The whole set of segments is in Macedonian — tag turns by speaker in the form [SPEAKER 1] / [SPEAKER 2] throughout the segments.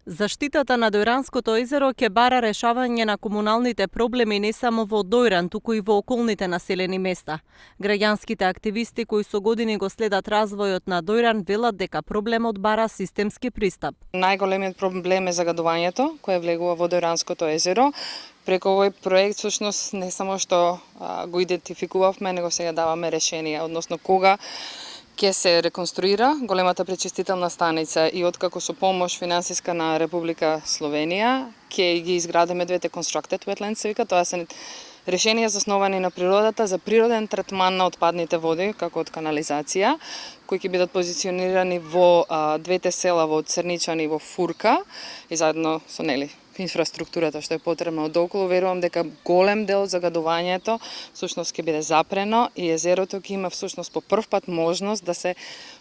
[SPEAKER 1] Заштитата на Дојранското езеро ќе бара решавање на комуналните проблеми не само во Дојран, туку и во околните населени места. Граѓанските активисти кои со години го следат развојот на Дојран велат дека проблемот бара системски пристап.
[SPEAKER 2] Најголемиот проблем е загадувањето кое влегува во Дојранското езеро. Преку овој проект всушност не само што го идентификувавме, него сега даваме решение, односно кога ќе се реконструира големата пречистителна станица и откако со помош финансиска на Република Словенија ќе ги изградиме двете constructed wetlands, се вика, тоа се решенија засновани на природата за природен третман на отпадните води, како од канализација, кои ќе бидат позиционирани во двете села во Црничан и во Фурка и заедно со инфраструктурата што е потребна одоколу, верувам дека голем дел загадувањето всушност ќе биде запрено и езерото ќе има всушност по прв пат можност да се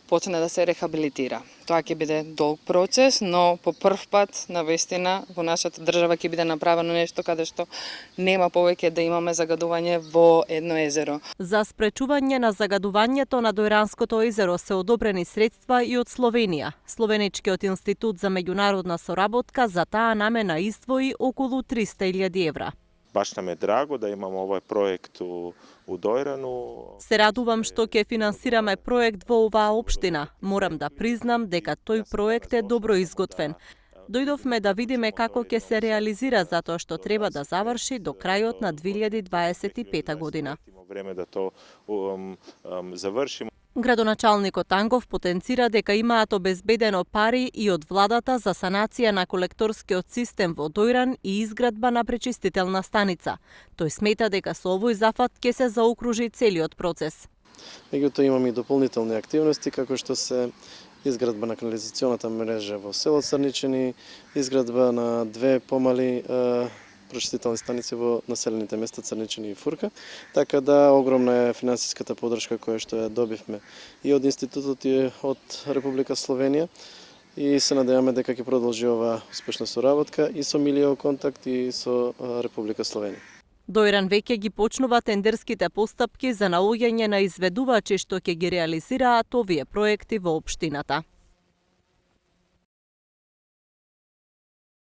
[SPEAKER 2] почне да се рехабилитира. Тоа ќе биде долг процес, но по прв пат навистина во нашата држава ќе биде направено нешто каде што нема повеќе да имаме загадување во едно езеро.
[SPEAKER 1] За спречување на загадувањето на Дојранското езеро се одобрени средства и од Словенија. Словеничкиот институт за меѓународна соработка за таа намена издвои околу 300.000 евра.
[SPEAKER 3] Баш нам е драго да имаме овој проект у Дојрану.
[SPEAKER 1] Се радувам што ќе финансираме проект во оваа општина. Морам да признам дека тој проект е добро изготвен. Дојдовме да видиме како ќе се реализира затоа што треба да заврши до крајот на 2025 година.
[SPEAKER 3] Време да то завршиме.
[SPEAKER 1] Градоначалникот Ангов потенцира дека имаат обезбедено пари и од владата за санација на колекторскиот систем во Дојран и изградба на пречистителна станица. Тој смета дека со овој зафат ќе се заокружи целиот процес.
[SPEAKER 4] Меѓутоа имаме и дополнителни активности како што се изградба на канализационата мрежа во село Црничани, изградба на две помали пречистителни станици во населените места Црничани и Фурка, така да огромна е финансиската поддршка која што ја добивме и од институтот и од Република Словенија и се надеваме дека ќе продолжи ова успешна соработка и со Милио контакт и со Република Словенија.
[SPEAKER 1] Дојран веќе ги почнува тендерските постапки за наоѓање на изведувачи што ќе ги реализираат овие проекти во општината.